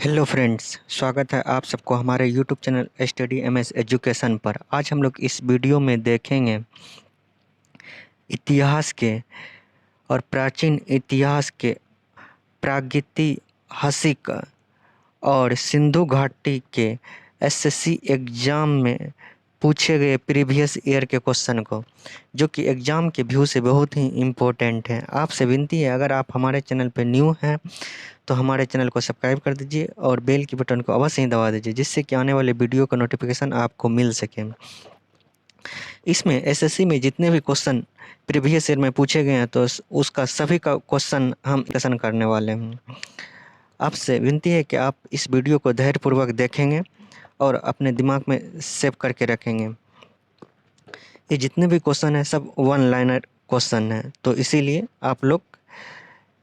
Hello friends, स्वागत है आप सबको हमारे YouTube channel study MS education पर। आज हम लोग इस वीडियो में देखेंगे इतिहास के और प्राचीन इतिहास के प्रागैतिहासिक और सिंधु घाटी के एसएससी एग्ज़ाम में पूछे गए प्रीवियस ईयर के क्वेश्चन को, जो कि एग्ज़ाम के व्यू से बहुत ही इम्पोर्टेंट है। आपसे विनती है, अगर आप हमारे चैनल पर न्यू हैं तो हमारे चैनल को सब्सक्राइब कर दीजिए और बेल की बटन को अवश्य ही दबा दीजिए, जिससे कि आने वाले वीडियो का नोटिफिकेशन आपको मिल सके। इसमें एसएससी में जितने भी क्वेश्चन प्रीवियस ईयर में पूछे गए हैं तो उसका सभी का क्वेश्चन हम डिस्कशन करने वाले हैं। आपसे विनती है कि आप इस वीडियो को धैर्यपूर्वक देखेंगे और अपने दिमाग में सेव करके रखेंगे। ये जितने भी क्वेश्चन हैं सब वन लाइनर क्वेश्चन हैं, तो इसीलिए आप लोग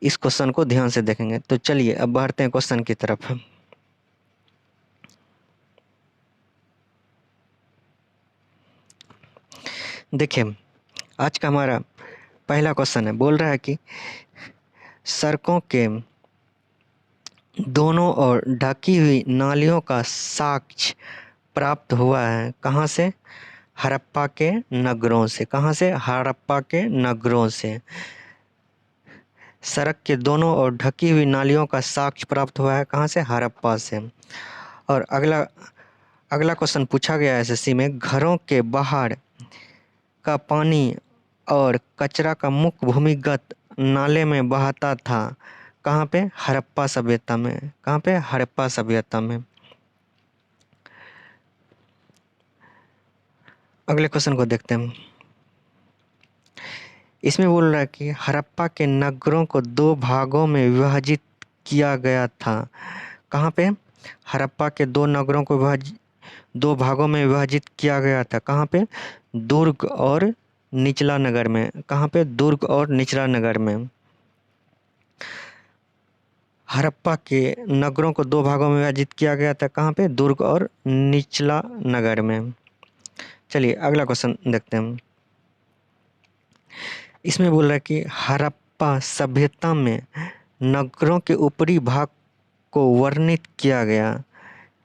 इस क्वेश्चन को ध्यान से देखेंगे। तो चलिए अब बढ़ते हैं क्वेश्चन की तरफ। देखिए, आज का हमारा पहला क्वेश्चन है, बोल रहा है कि सड़कों के दोनों ओर ढकी हुई नालियों का साक्ष्य प्राप्त हुआ है कहाँ से? हड़प्पा के नगरों से। कहाँ से? हड़प्पा के नगरों से। सड़क के दोनों ओर ढकी हुई नालियों का साक्ष्य प्राप्त हुआ है कहाँ से? हड़प्पा से। और अगला क्वेश्चन पूछा गया है एसएससी में, घरों के बाहर का पानी और कचरा का मुख्य भूमिगत नाले में बहता था कहाँ पे? हड़प्पा सभ्यता में। कहाँ पे? हड़प्पा सभ्यता में। अगले क्वेश्चन को देखते हैं। इसमें बोल रहा है कि हड़प्पा के नगरों को दो भागों में विभाजित किया गया था। कहाँ पे? हड़प्पा के दो नगरों को दो भागों में विभाजित किया गया था। कहाँ पे? दुर्ग और निचला नगर में। कहाँ पे? दुर्ग और निचला नगर में। हड़प्पा के नगरों को दो भागों में विभाजित किया गया था। कहाँ पे? दुर्ग और निचला नगर में। चलिए अगला क्वेश्चन देखते हैं। इसमें बोल रहा है कि हड़प्पा सभ्यता में नगरों के ऊपरी भाग को वर्णित किया गया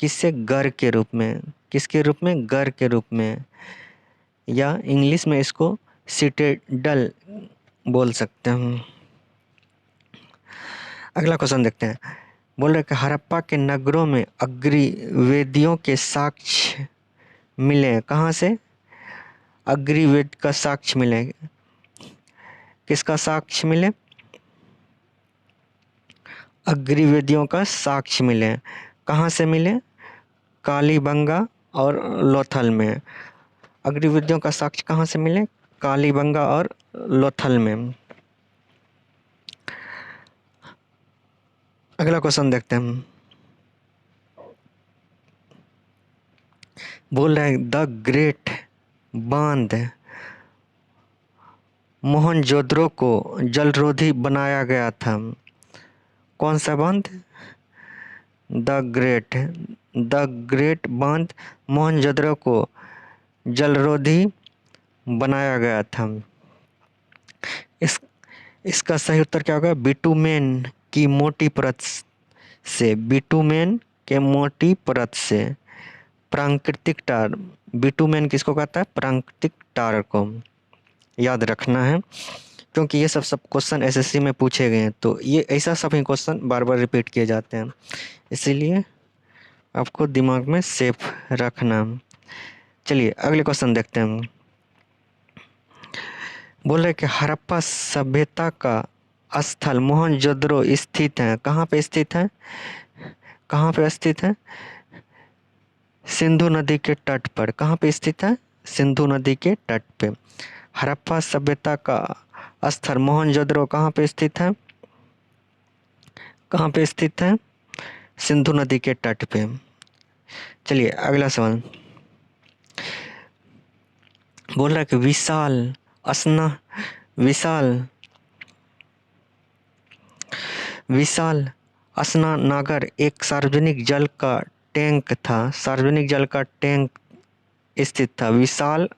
किससे? गर के रूप में। किसके रूप में? गर के रूप में, या इंग्लिश में इसको सिटेडल बोल सकते हैं। अगला क्वेश्चन देखते हैं। बोल रहे कि हड़प्पा के नगरों में अग्निवेदियों के साक्ष्य मिले। कहाँ से? अग्निवेद का साक्ष्य मिले। किसका साक्ष्य मिले? अग्निवेदियों का साक्ष्य मिले। कहाँ से मिले? कालीबंगा और लोथल में। अग्निवेदियों का साक्ष्य कहाँ से मिले? कालीबंगा और लोथल में। अगला क्वेश्चन देखते हैं। बोल रहे हैं द ग्रेट बांध मोहनजोदड़ो को जलरोधी बनाया गया था। कौन सा बांध? द ग्रेट बांध मोहनजोदड़ो को जलरोधी बनाया गया था। इस इसका सही उत्तर क्या होगा? बिटुमेन की मोटी परत से। बिटुमेन के मोटी परत से। प्राकृतिक टार। बिटुमेन किसको कहता है? प्राकृतिक टार को याद रखना है, क्योंकि ये सब क्वेश्चन एसएससी में पूछे गए हैं, तो ये ऐसा सब ही क्वेश्चन बार बार रिपीट किए जाते हैं, इसीलिए आपको दिमाग में सेफ रखना। चलिए अगले क्वेश्चन देखते हैं। बोल रहे कि हड़प्पा सभ्यता का स्थल मोहनजोदड़ो स्थित है। कहाँ पे स्थित है? कहाँ पे स्थित है? सिंधु नदी के तट पर। कहाँ पे स्थित है? सिंधु नदी के तट पे। हड़प्पा सभ्यता का स्थल मोहनजोदड़ो कहाँ पे स्थित है? कहाँ पे स्थित है? सिंधु नदी के तट पे। चलिए अगला सवाल। बोल रहा है कि विशाल स्नानागार एक सार्वजनिक जल का टैंक था। सार्वजनिक जल का टैंक स्थित था। विशाल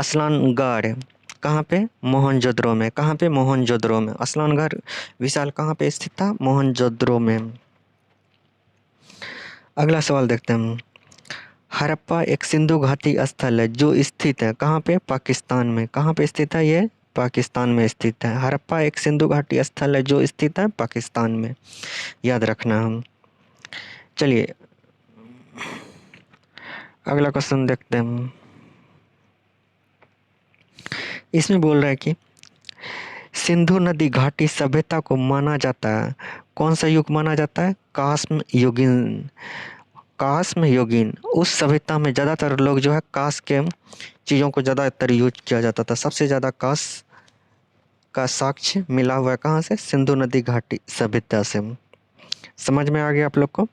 स्नानागार कहाँ पे? मोहनजोदड़ो में। कहाँ पे? मोहनजोदड़ो में। स्नानागार विशाल कहाँ पे स्थित था? मोहनजोदड़ो में। अगला सवाल देखते हैं हम। हड़प्पा एक सिंधु घाटी स्थल है जो स्थित है कहाँ पे? पाकिस्तान में। कहाँ पे स्थित है ये? पाकिस्तान में स्थित है। हड़प्पा एक सिंधु घाटी स्थल है जो स्थित है पाकिस्तान में, याद रखना हम। चलिए अगला क्वेश्चन देखते हैं हम। इसमें बोल रहा है कि सिंधु नदी घाटी सभ्यता को माना जाता है, कौन सा युग माना जाता है? कास्म युगीन। कास्म युगीन उस सभ्यता में ज़्यादातर लोग जो है कास के चीज़ों को ज़्यादातर यूज किया जाता था। सबसे ज़्यादा कास का साक्ष्य मिला हुआ है कहाँ से? सिंधु नदी घाटी सभ्यता से। समझ में आ गया आप लोग को?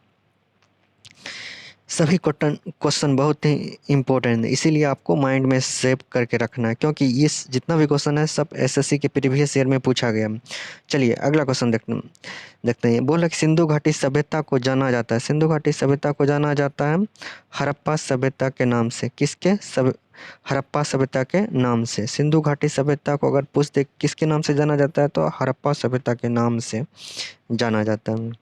सभी क्वेश्चन बहुत ही इम्पोर्टेंट है, इसीलिए आपको माइंड में सेव करके रखना है, क्योंकि ये जितना भी क्वेश्चन है सब एसएससी के प्रीवियस ईयर में पूछा गया। चलिए अगला क्वेश्चन देखते हैं। बोला कि सिंधु घाटी सभ्यता को जाना जाता है, सिंधु घाटी सभ्यता को जाना जाता है हड़प्पा सभ्यता के नाम से। किसके? हड़प्पा सभ्यता के नाम से। सिंधु घाटी सभ्यता को अगर पूछते किसके नाम से जाना जाता है तो हड़प्पा सभ्यता के नाम से जाना जाता है।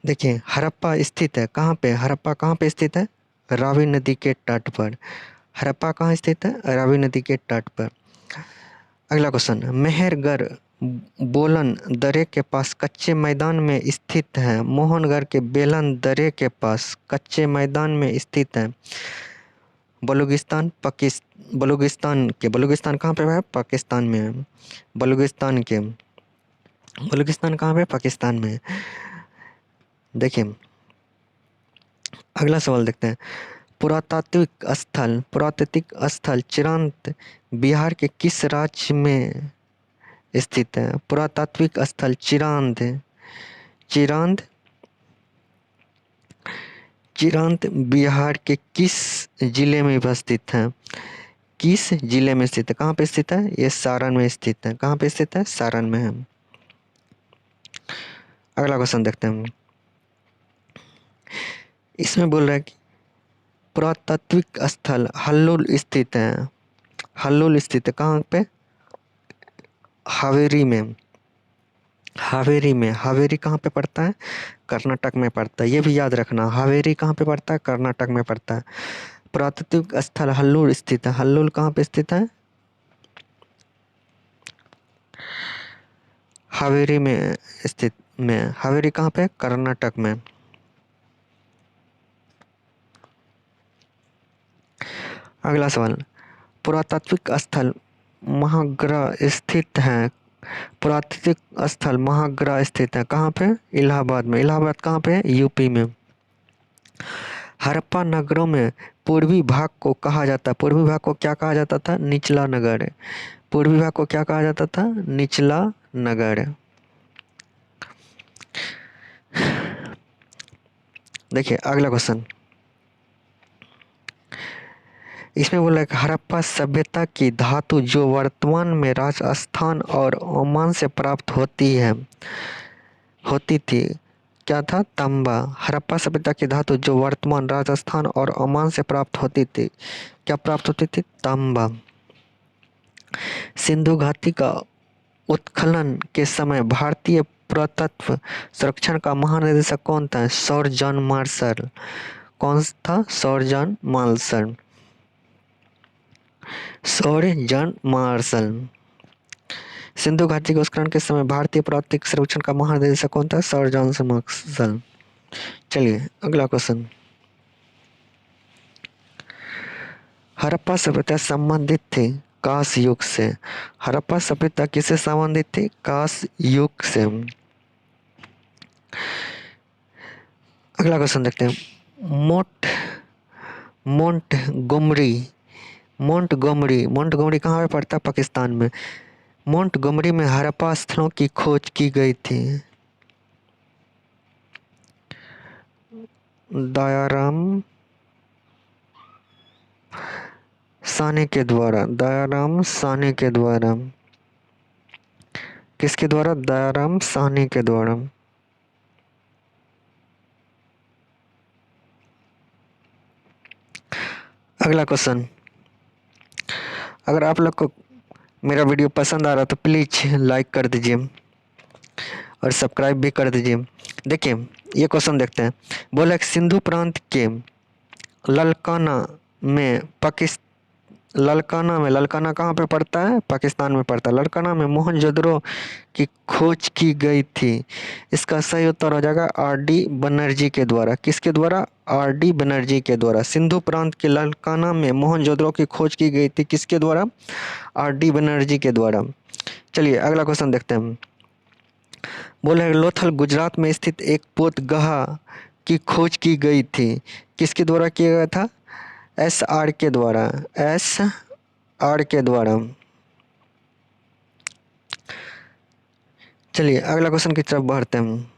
देखिए हड़प्पा स्थित है कहाँ पे? हड़प्पा कहाँ पे स्थित है? रावी नदी के तट पर। हड़प्पा कहाँ स्थित है? रावी नदी के तट पर। अगला क्वेश्चन, मेहरगढ़ बोलन दर्रे के पास कच्चे मैदान में स्थित है। मोहनगढ़ के बेलन दर्रे के पास कच्चे मैदान में स्थित है। बलूचिस्तान कहाँ पे है? पाकिस्तान में है। बलूचिस्तान कहाँ पे? पाकिस्तान में है। देखिए अगला सवाल देखते हैं। पुरातात्विक स्थल चिरांत बिहार के किस राज्य में स्थित है? पुरातात्विक स्थल चिरांत चिरांत बिहार के किस जिले में उपस्थित है? किस जिले में स्थित है? कहाँ पे स्थित है? ये सारण में स्थित है। कहाँ पे स्थित है? सारण में है। अगला क्वेश्चन देखते हैं। इसमें बोल रहा है कि पुरातात्विक स्थल हल्लुल स्थित है। हल्लुल स्थित है कहाँ पे? हावेरी में। हावेरी कहाँ पे पड़ता है? कर्नाटक में पड़ता है। ये भी याद रखना, हावेरी कहाँ पे पड़ता है? कर्नाटक में पड़ता है। पुरातात्विक स्थल हल्लुल स्थित है। हल्लुल कहाँ पे स्थित है? हावेरी में स्थित में। हावेरी कहाँ पे? कर्नाटक में। अगला सवाल, पुरातात्विक स्थल महाग्रह स्थित है। पुरातात्विक स्थल महाग्रह स्थित है कहाँ पे? इलाहाबाद में। इलाहाबाद कहाँ पे है? यूपी में। हड़प्पा नगरों में पूर्वी भाग को कहा जाता है, पूर्वी भाग को क्या कहा जाता था? निचला नगर। पूर्वी भाग को क्या कहा जाता था? निचला नगर। देखिए अगला क्वेश्चन, इसमें बोला है कि हड़प्पा सभ्यता की धातु जो वर्तमान में राजस्थान और ओमान से प्राप्त होती थी, क्या था? तांबा। हड़प्पा सभ्यता की धातु जो वर्तमान राजस्थान और ओमान से प्राप्त होती थी, क्या प्राप्त होती थी? तांबा। सिंधु घाटी का उत्खनन के समय भारतीय पुरातत्व संरक्षण का महानिदेशक कौन था? Sir John Marshall. कौन था? Sir John Marshall. Sir John Marshall. Sindhu घाटी के उत्खनन के समय भारतीय पुरातत्व सर्वेक्षण का महानिदेशक कौन था? Sir John Marshall. चलिए अगला क्वेश्चन, हड़प्पा सभ्यता संबंधित थी कांस्य युग से। हड़प्पा सभ्यता किससे संबंधित थी? कांस्य युग से। अगला क्वेश्चन देखते हैं। मोंटगोमरी मोंटगोमरी कहाँ पे पड़ता है? पाकिस्तान में। मोंटगोमरी में हड़प्पा स्थलों की खोज की गई थी। दयाराम साने के द्वारा। दयाराम साने के द्वारा। किसके द्वारा? दयाराम साहनी के द्वारा। अगला क्वेश्चन, अगर आप लोग को मेरा वीडियो पसंद आ रहा तो प्लीज़ लाइक कर दीजिए और सब्सक्राइब भी कर दीजिए। देखिए ये क्वेश्चन देखते हैं। बोला कि सिंधु प्रांत के ललकाना में ललकाना कहाँ पे पड़ता है? पाकिस्तान में पड़ता है। ललकाना में मोहनजोदड़ो की खोज की गई थी। इसका सही उत्तर हो जाएगा आर डी बनर्जी के द्वारा। किसके द्वारा? आर डी बनर्जी के द्वारा। सिंधु प्रांत के ललकाना में मोहनजोदड़ो की खोज की गई थी, किसके द्वारा? आर डी बनर्जी के द्वारा। चलिए अगला क्वेश्चन देखते हैं। बोले लोथल गुजरात में स्थित एक पोतगह की खोज की गई थी, किसके द्वारा किया गया था? एस आर के द्वारा। एस आर के द्वारा। चलिए अगला क्वेश्चन की तरफ बढ़ते हैं।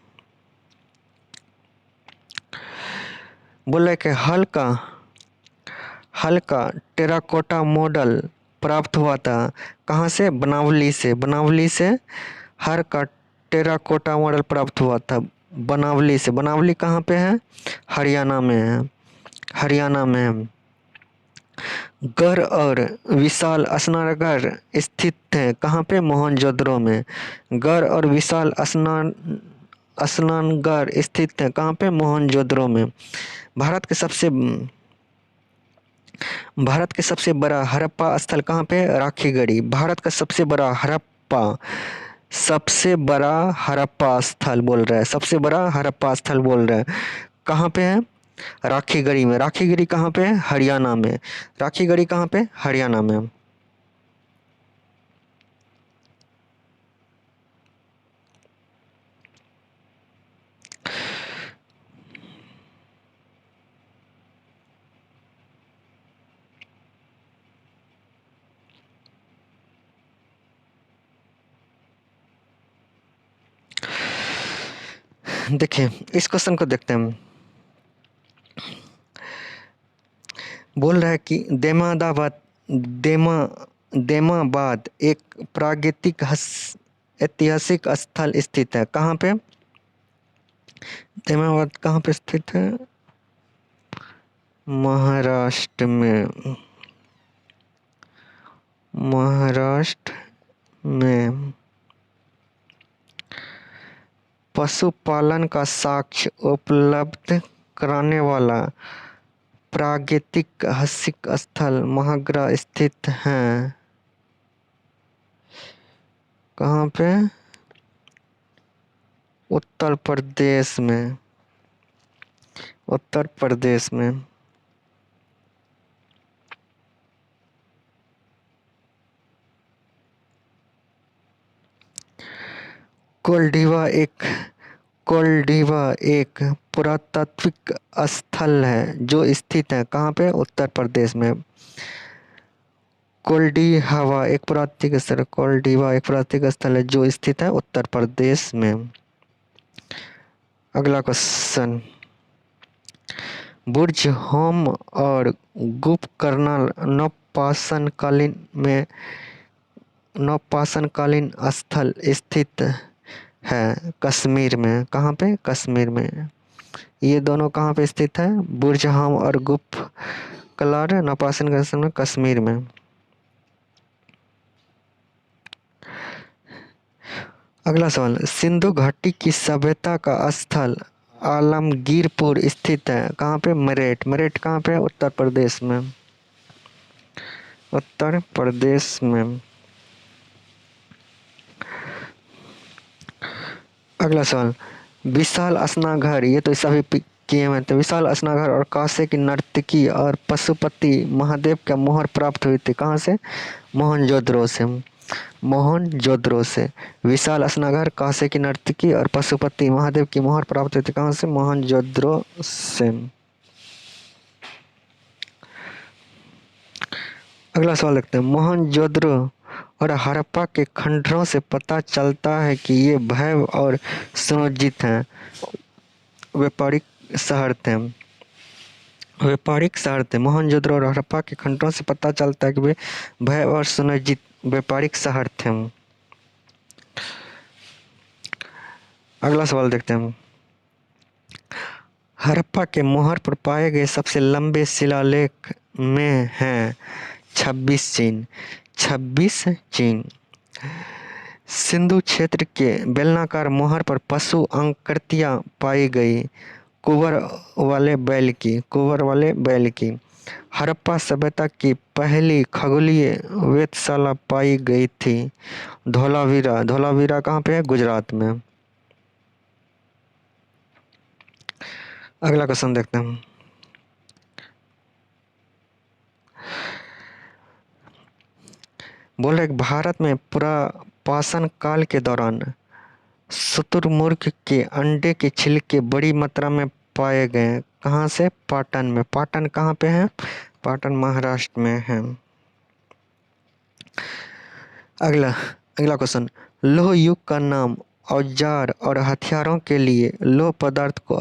बोले कि हल्का टेराकोटा मॉडल प्राप्त हुआ था, कहाँ से? बनावली से। बनावली से हर का टेराकोटा मॉडल प्राप्त हुआ था, बनावली से। बनावली कहाँ पे है? हरियाणा में है। हरियाणा में है। गढ़ और विशाल स्नानघर स्थित है कहाँ पे? मोहनजोदड़ो में। गढ़ और विशाल स्नानघर स्थित है कहाँ पे? मोहनजोदड़ो में। भारत के सबसे बड़ा हड़प्पा स्थल कहाँ पे? राखीगढ़ी। भारत का सबसे बड़ा हड़प्पा स्थल बोल रहा है, सबसे बड़ा हड़प्पा स्थल बोल रहा है, कहाँ पे है? राखीगढ़ी में। राखीगढ़ी कहाँ पे है? हरियाणा में। राखीगढ़ी कहाँ पे? हरियाणा में। देखिए इस क्वेश्चन को देखते हैं। बोल रहा है कि देमाबाद एक ऐतिहासिक स्थल स्थित है, कहाँ पे? देमाबाद कहाँ पे स्थित है? महाराष्ट्र में। महाराष्ट्र में। पशुपालन का साक्ष्य उपलब्ध कराने वाला प्रागैतिहासिक स्थल महागरा स्थित है, कहाँ पे? उत्तर प्रदेश में। उत्तर प्रदेश में। कोल्डिवा एक पुरातात्विक स्थल है जो स्थित है कहाँ पे? उत्तर प्रदेश में। कोल्डिवा एक पुरातात्विक स्थल है जो स्थित है उत्तर प्रदेश में। अगला क्वेश्चन। बुर्ज होम और गोकर्ण नवपाषाणकालीन स्थल स्थित है कश्मीर में, कहाँ पे? कश्मीर में। ये दोनों कहाँ पे स्थित है? बुर्ज होम और गोकर्ण नवपाषाण स्थल में, कश्मीर में। अगला सवाल। सिंधु घाटी की सभ्यता का स्थल आलमगीरपुर स्थित है, कहाँ पे? मेरठ। मेरठ कहाँ पे? उत्तर प्रदेश में। उत्तर प्रदेश में। अगला सवाल। विशाल स्नानघर, ये तो सभी किए हुए थे। विशाल स्नानघर और कांसे की नर्तकी और पशुपति महादेव का मोहर प्राप्त हुई थी, कहाँ से? मोहनजोदड़ो से। मोहनजोदड़ो से। विशाल स्नानघर, कांसे की नर्तकी और पशुपति महादेव की मोहर प्राप्त हुई थी, कहाँ से? मोहनजोदड़ो से। अगला सवाल देखते हैं। मोहनजोदड़ो और हड़प्पा के खंडरों से पता चलता है कि ये भव्य और सुसज्जित हैं, व्यापारिक शहर थे। व्यापारिक शहर थे। मोहनजोदड़ो और हड़प्पा के खंडरों से पता चलता है कि वे भव्य और सुसज्जित व्यापारिक शहर थे। अगला सवाल देखते हैं। हड़प्पा के मोहर पर पाए गए सबसे लंबे शिलालेख में हैं 26 चिन्ह। 26 चिन्ह। सिंधु क्षेत्र के बेलनाकार मोहर पर पशु आकृतियां पाई गई। कुंवर वाले बैल की। हड़प्पा सभ्यता की पहली खगोलीय वेधशाला पाई गई थी। धोलावीरा। धोलावीरा कहाँ पे है? गुजरात में। अगला क्वेश्चन देखते हैं। बोल रहे भारत में पुरापाषाण काल के दौरान शुतुरमुर्ग के अंडे के छिलके बड़ी मात्रा में पाए गए। कहाँ से? पाटन में। पाटन कहाँ पे है? पाटन महाराष्ट्र में है। अगला अगला क्वेश्चन। लौह युग का नाम औजार और हथियारों के लिए लौह पदार्थ को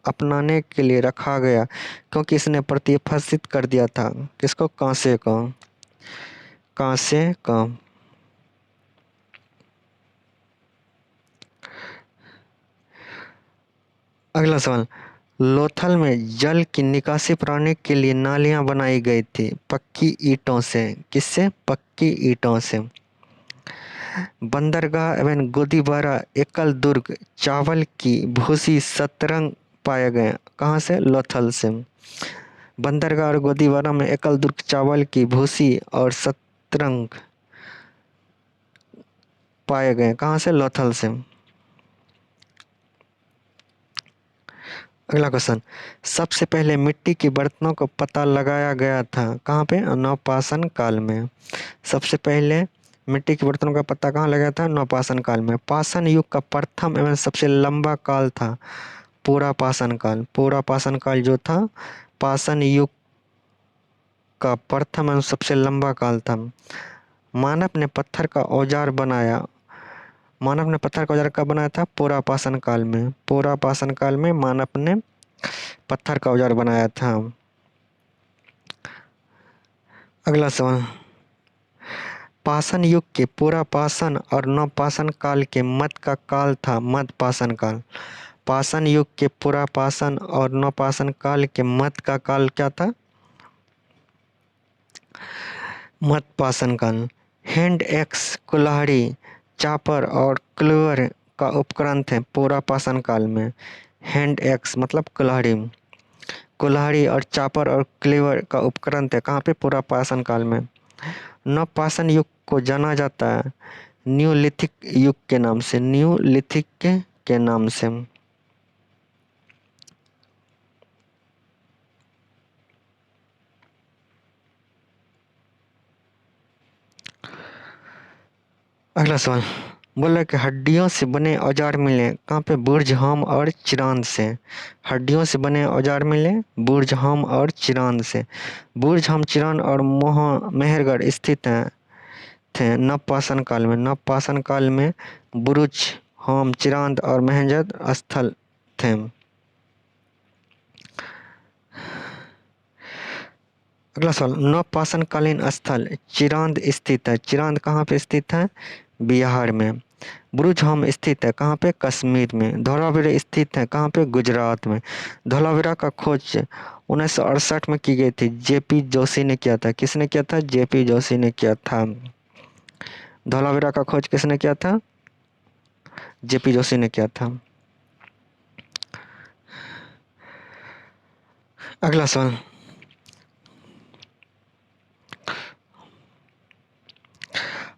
अपनाने के लिए रखा गया क्योंकि इसने प्रतिफलित कर दिया था। किसको? कांसे को। कांसे का। अगला सवाल। लोथल में जल की निकासी प्रणाली के लिए नालियां बनाई गई थी पक्की ईंटों से। किससे? पक्की ईंटों से। बंदरगाह एवं गोदीबारा एकल दुर्ग चावल की भूसी सतरंग पाए गए। कहाँ से? लोथल से। बंदरगाह और गोदीबारा में एकल दुर्ग चावल की भूसी और सतरंग पाए गए। कहाँ से? लोथल से। अगला क्वेश्चन। सबसे पहले मिट्टी के बर्तनों को पता लगाया गया था। कहाँ पे? नवपाषाण काल में। सबसे पहले मिट्टी के बर्तनों का पता कहाँ लगाया था? नवपाषाण काल में। पाषाण युग का प्रथम एवं सबसे लंबा काल था पुरापाषाण काल। पुरापाषाण काल जो था पाषाण युग का प्रथम एवं सबसे लंबा काल था। मानव ने पत्थर का औजार बनाया। मानव ने पत्थर का औजार कब बनाया था? पुरापाषाण काल में। पुरापाषाण काल में मानव ने पत्थर का औजार बनाया था। अगला सवाल। पाषाण युग के पुरापाषाण और नवपाषाण काल के मध्य का काल था मध्यपाषाण काल। पाषाण युग के पुरापाषाण और नवपाषाण काल के मध्य का काल क्या था? मध्यपाषाण काल। हैंड एक्स, कुल्हाड़ी, चापर और क्लीवर का उपकरण थे पुरापाषाण काल में। हैंड एक्स मतलब कुल्हाड़ी। कुल्हाड़ी और चापर और क्लीवर का उपकरण थे कहाँ पे? पुरापाषाण काल में। नवपाषाण युग को जाना जाता है न्यूलिथिक युग के नाम से। न्यूलिथिक के नाम से। अगला सवाल। बोला कि हड्डियों से बने औजार मिले कहाँ पे? बुर्जहाम और चिरांद से। हड्डियों से बने औजार मिले बुर्जहाम और चिरांद से। बुर्जहाम, चिरांद और मेहरगढ़ स्थित हैं थे नवपाषाण काल में। नवपाषाण काल में बुरुज, होम, चिरांद और महेंद्र स्थल थे। अगला सवाल। नवपाषाण कालीन स्थल चिरांद स्थित है। चिरांद कहाँ पे स्थित है? बिहार में। बुरुज होम स्थित है कहाँ पे? कश्मीर में। धौलावीरा स्थित है कहाँ पे? गुजरात में। धौलावीरा का खोज 1968 में की गई थी। जेपी जोशी ने किया था। किसने किया था? जेपी जोशी ने किया था। धौलावीरा का खोज किसने किया था? जेपी जोशी ने किया था। अगला सवाल।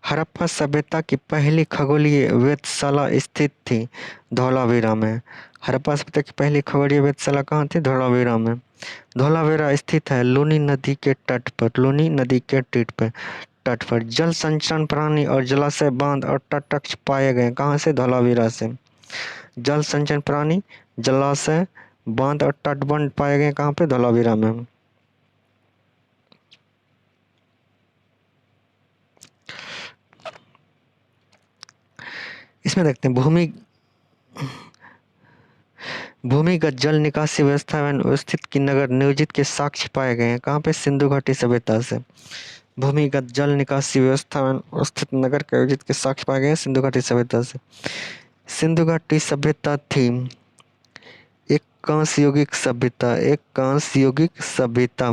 हड़प्पा सभ्यता की पहली खगोलीय वेधशाला स्थित थी धौलावीरा में। हड़प्पा सभ्यता की पहली खगोलीय वेधशाला कहाँ थी? धौलावीरा में। धौलावीरा स्थित है लूनी नदी के तट पर। लूनी नदी के तट पर जल संचरण प्रणाली और जलाशय, बांध और तटस्थ पाए गए। कहाँ से? धौलावीरा से। जल संचरण प्रणाली, जलाशय, बांध और तटबंध पाए गए कहाँ पे? धौलावीरा में। इसमें देखते हैं भूमिगत जल निकासी व्यवस्था एवं व्यवस्थित की नगर नियोजित के साक्ष्य पाए गए हैं कहाँ पे? सिंधु घाटी सभ्यता से। भूमिगत जल निकासी व्यवस्था एवं व्यवस्थित नगर के आयोजित के साक्ष्य पाए गए हैं सिंधु घाटी सभ्यता से। सिंधु घाटी सभ्यता थी एक कांस्य यौगिक सभ्यता। एक कांस्य यौगिक सभ्यता।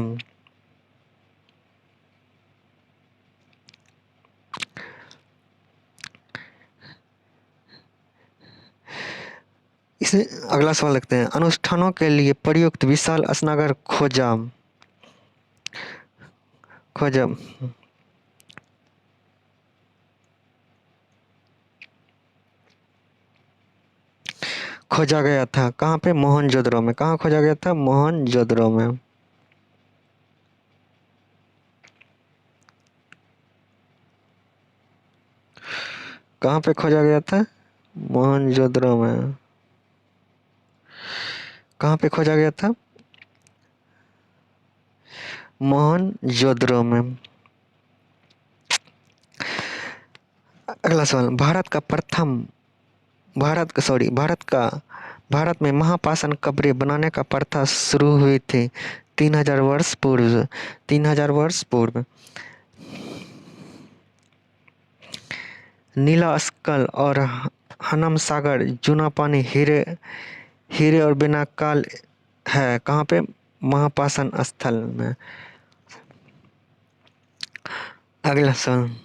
इसे अगला सवाल लिखते हैं, अनुष्ठानों के लिए प्रयुक्त विशाल स्नानघर खोजा। खोजा खोजा गया था कहाँ पे? मोहनजोदड़ो में। कहाँ खोजा गया था? मोहनजोदड़ो में। कहाँ पे खोजा गया था? मोहनजोदड़ो में। कहाँ पे खोजा गया था? मोहनजोदड़ो में। अगला सवाल, भारत में महापाषाण कब्रें बनाने का प्रथा शुरू हुई थी 3000 वर्ष पूर्व। 3000 वर्ष पूर्व। नीला स्कल और हनम सागर जूना पानी हीरे हीरे और बिना काल है कहाँ पे? महापाषाण स्थल में। अगला सवाल,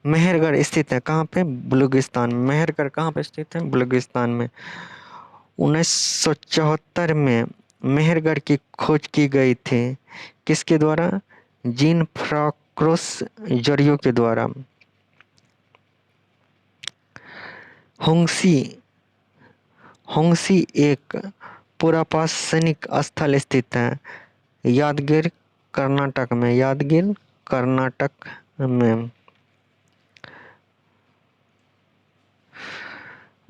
मेहरगढ़ स्थित है कहाँ पे? बलूचिस्तान। मेहरगढ़ कहाँ पे स्थित है? बलूचिस्तान में। 1974 में मेहरगढ़ की खोज की गई थी किसके द्वारा? जीन फ्रांकोइस जरियो के द्वारा। होंगसी होंगसी एक पुरापाषाणिक स्थल स्थित है यादगिर कर्नाटक में। यादगिर कर्नाटक में।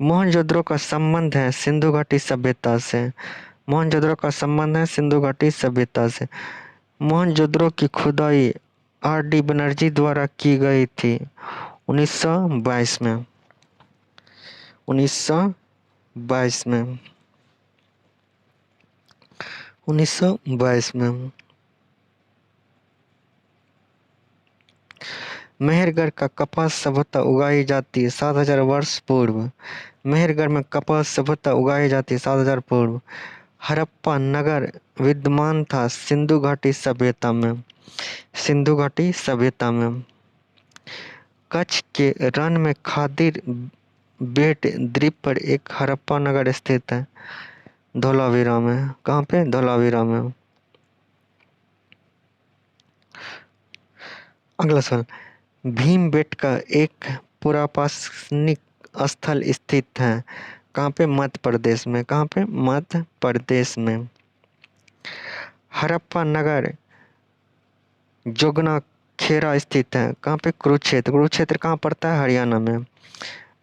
मोहनजोदड़ो का संबंध है सिंधु घाटी सभ्यता से। मोहनजोदड़ो का संबंध है सिंधु घाटी सभ्यता से। मोहनजोदड़ो की खुदाई आर.डी. बनर्जी द्वारा की गई थी 1922 में। 1922 में। 1922 में। मेहरगढ़ का कपास सभ्यता उगाई जाती है 7000 वर्ष पूर्व। मेहरगढ़ में कपास सभ्यता उगाई जाती है 7000 पूर्व। हड़प्पा नगर विद्यमान था सिंधु घाटी सभ्यता में। सिंधु घाटी सभ्यता में। कच्छ के रण में खादिर बेट द्वीप पर एक हड़प्पा नगर स्थित है धोलावीरा में। कहाँ पे? धोलावीरा में। अगला सवाल, भीमबेटका एक पुरापाषाणिक स्थल स्थित है कहाँ पे? मध्य प्रदेश में। कहाँ पे? मध्य प्रदेश में। हड़प्पा नगर जोगना खेरा स्थित है कहाँ पे? कुरुक्षेत्र। कुरुक्षेत्र कहाँ पड़ता है? हरियाणा में।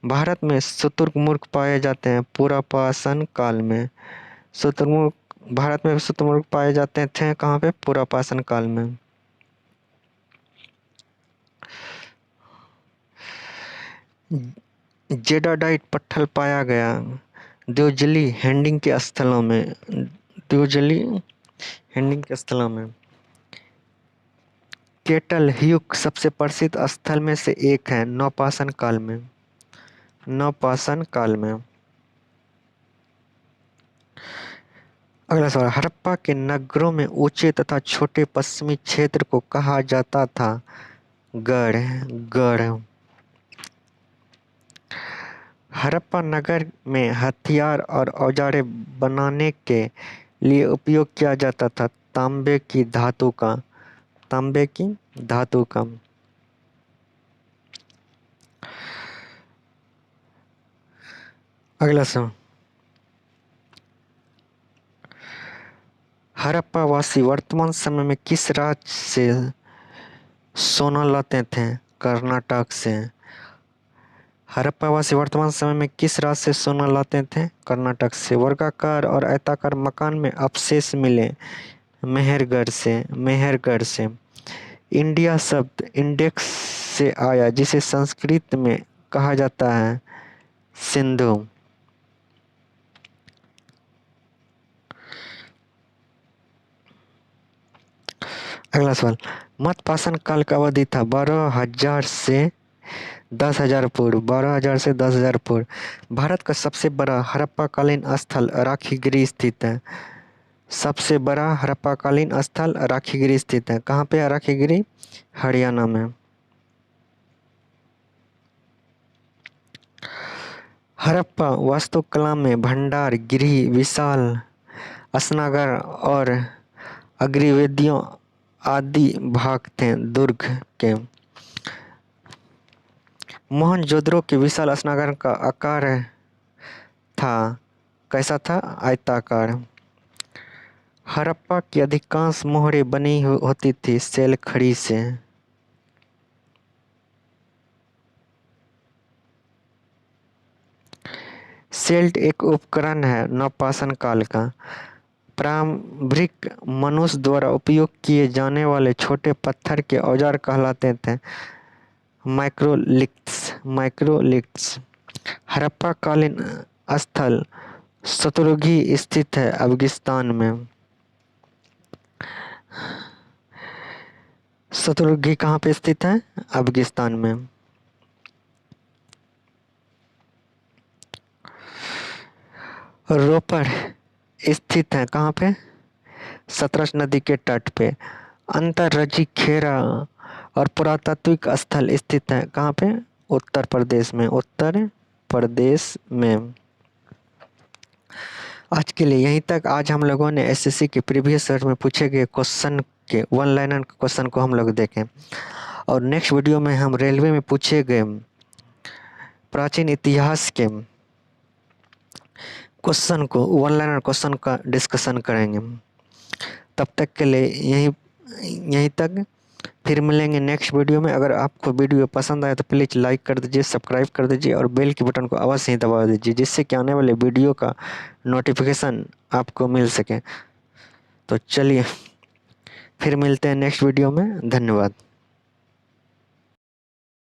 भारत में शुतुरमुर्ग पाए जाते हैं पुरापाषाण काल में। शुतुरमुर्ग भारत में शुतुरमुर्ग पाए जाते थे कहाँ पे? पुरापाषाण काल में। जेडाडाइट पत्थर पाया गया द्विजली हैंडिंग के स्थलों में। द्विजली हैंडिंग के स्थलों में। केटल ह्यूक सबसे प्रसिद्ध स्थल में से एक है नवपाषाण काल में। नवपाषाण काल में। अगला सवाल, हड़प्पा के नगरों में ऊंचे तथा छोटे पश्चिमी क्षेत्र को कहा जाता था गढ़। गढ़। हड़प्पा नगर में हथियार और औजारें बनाने के लिए उपयोग किया जाता था तांबे की धातु का। तांबे की धातु का। अगला सवाल, हड़प्पा वासी वर्तमान समय में किस राज्य से सोना लाते थे? कर्नाटक से। हड़प्पावासी वर्तमान समय में किस राज्य से सोना लाते थे? कर्नाटक से। वर्गाकार और आयताकार मकान में अवशेष मिले मेहरगढ़ से। मेहरगढ़ से। इंडिया शब्द इंडेक्स से आया जिसे संस्कृत में कहा जाता है सिंधु। अगला सवाल, मध्यपाषाण काल का अवधि था 12,000 से 10,000 पूर्व। 12,000 से 10,000 पूर्व। भारत का सबसे बड़ा हड़प्पाकालीन स्थल राखीगिरी स्थित है। सबसे बड़ा हड़प्पाकालीन स्थल राखीगिरी स्थित है। कहाँ पे है राखीगिरी? हरियाणा में। हड़प्पा वास्तुकला में भंडार गृह, विशाल स्नानघर और अग्निवेदियों आदि भाग थे। दुर्ग के मोहनजोदड़ो के विशाल स्नानघर का आकार था, कैसा था? आयताकार। हड़प्पा की अधिकांश मोहरें बनी होती थी शैल खड़ी से। सेल्ट एक उपकरण है नवपाषाण काल का। प्रारंभिक मनुष्य द्वारा उपयोग किए जाने वाले छोटे पत्थर के औजार कहलाते थे माइक्रोलिथ्स। हड़प्पा कालीन स्थल शत्रुघ्न स्थित है अफगानिस्तान में। शत्रुघ्न कहाँ पे स्थित है? अफगानिस्तान में। रोपड़ स्थित है कहाँ पे? सतलज नदी के तट पे। अंतर्राज्यीय खेरा और पुरातात्विक स्थल स्थित है कहाँ पे? उत्तर प्रदेश में। उत्तर प्रदेश में। आज के लिए यहीं तक। आज हम लोगों ने एसएससी के प्रीवियस ईयर में पूछे गए क्वेश्चन के वन लाइनर क्वेश्चन को हम लोग देखें, और नेक्स्ट वीडियो में हम रेलवे में पूछे गए प्राचीन इतिहास के क्वेश्चन को, वन लाइनर क्वेश्चन का डिस्कशन करेंगे। तब तक के लिए यहीं तक। फिर मिलेंगे नेक्स्ट वीडियो में। अगर आपको वीडियो पसंद आए तो प्लीज़ लाइक कर दीजिए, सब्सक्राइब कर दीजिए और बेल के बटन को अवश्य ही दबा दीजिए, जिससे कि आने वाले वीडियो का नोटिफिकेशन आपको मिल सके। तो चलिए फिर मिलते हैं नेक्स्ट वीडियो में। धन्यवाद।